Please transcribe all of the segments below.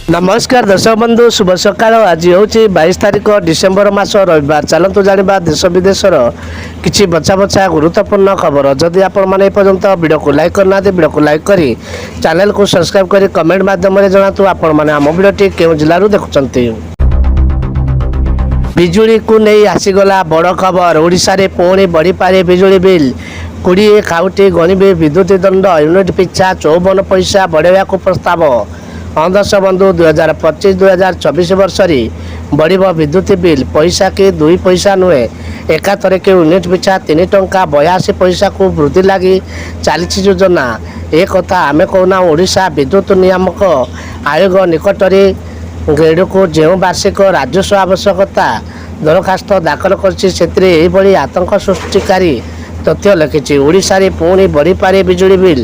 नमस्कार दर्शक बंधु शुभ सकाळ। आज हूँ 22 तारिख डिसेम्बर मास रविवार। चलतु जाना देश विदेशर किसी बचा बचा गुरुत्वपूर्ण खबर। जदि आपण मैंने पर्यंत वीडियो को लाइक करना वीडियो को लाइक करी चैनल को सब्सक्राइब करी कमेंट माध्यम जनातु आपण मैंने आम वीडियोटी केउ जिलू देखुंत। बिजुली को नहीं आसीगला बड़ खबर। ओडिशा रे पुणी बढ़ी पारे बिजुली बिल 20 खाउटी गणिबे विद्युत दंड यूनिट पिछा 54 पैसा बढ़ावा को प्रस्ताव। दर्शक बंधु 2025-2024 वर्ष बढ़ विद्युत बिल पैसा की 2 पैसा नुहे एकाथर के यूनिट पिछा 3 टंका 82 पैसा को वृद्धि लगी चली योजना। एक कथा आम कहना ओडिशा विद्युत नियामक आयोग निकट ग्रेड को जो वार्षिक राजस्व आवश्यकता दरखास्त दाखल कर आतंक सृष्टिकारी तथ्य लिखिं। ओडिशा रे पुणी बढ़ी पारे बिजुली बिल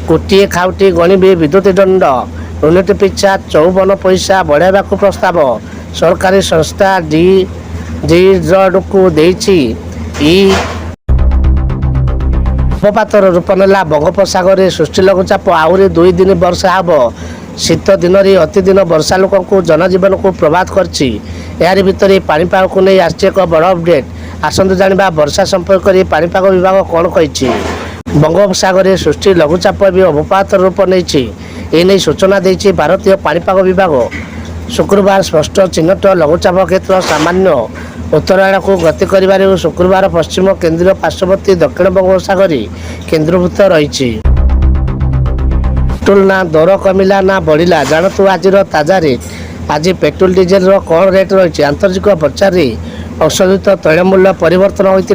20 खाउटी गणिबे विद्युत दंड यूनिट पिछा 54 पैसा बढ़ावा को प्रस्ताव। सरकारी संस्था डीजड को देछि। हिमपातर रूप नेला बंगोपसागर में सृष्टि लघुचाप आहरी 2 दिन वर्षा हम। शीत दिन अति दिन वर्षा लोक जनजीवन को प्रभावित करछि। यार भितर पाणीपाग को नहीं आछि एक बड़ अपडेट। आसंतु जानिबा वर्षा संपर्क में पाणीपाग विभाग कौन कहिछि। बंगोपसागर में सृष्टि लघुचाप भी अवपात रूप नहीं एने सूचना देछि भारतीय पाणीपाग विभाग। शुक्रवार स्पष्ट चिन्हट लघुचाप क्षेत्र सामान्य उत्तरायण को गति कर शुक्रवार पश्चिम केंद्रीय पार्श्ववर्ती दक्षिण बंगोपसागर केन्द्रीभूत रही। पेट्रोल ना दर कमिला ना बढ़िला जानतु आज ताजा रेट। आज पेट्रोल डीजेल कौन रेट रही। आंतर्जातिक बजार औषधित तैल मूल्य परिवर्तन होते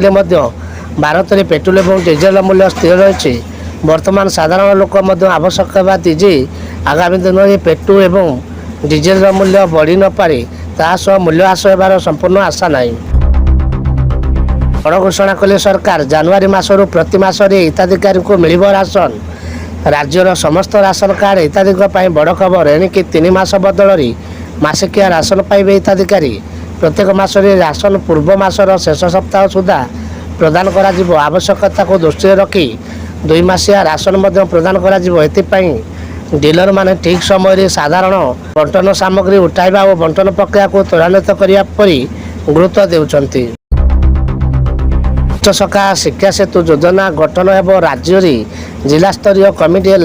भारत में पेट्रोल और डीजेल मूल्य स्थिर रही। वर्तमान साधारण लोक आवश्यक जे आगामी दिन में पेट्रोल एवं डीजेल मूल्य बढ़ी न पारे तासह मूल्य ह्रास होबार संपूर्ण आशा नहीं। बड़ घोषणा कले सरकार। जनवरी मासरू प्रति मासरे हिताधिकारी को मिल राशन। राज्यर समस्त राशन कार्ड हिताधिकारी बड़ खबर। एणिकी 3 मास बदल मासिकिया राशन पाइबे हिताधिकारी। प्रत्येक मासरे राशन पूर्व मासर शेष सप्ताह सुधा प्रदान करा जिवो। आवश्यकता को दृष्टि रखी 2 मासिया राशन प्रदान करा जिवो। एथिपाई डीलर माने ठीक समय साधारण बंटन सामग्री उठाइबा और बंटन प्रक्रिया को त्वरान्वित करने पर गुरुत्व देउछंती। उच्चशिक्षा शिक्षा सेतु योजना गठन हेबो। राज्य जिला स्तरीय कमिटी है।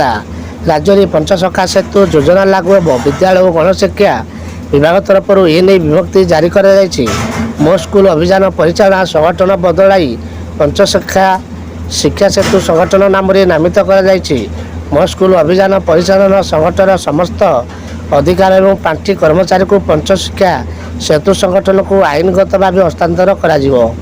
राज्य पंचशखा सेतु योजना लागू हेबो। विद्यालय और गणशिक्षा विभाग तरफ एने विभक्ति जारी कर मो स्कूल अभियान परिचालना संगठन बदलाई पंचशखा शिक्षा सेतु संगठन नाम नामित कर मो स्कूल अभियान परिचालन संगठन समस्त अधिकार और पांठी कर्मचारी को पंचशिक्षा सेतु संगठन को आईनगत भाव हस्तांतर कर।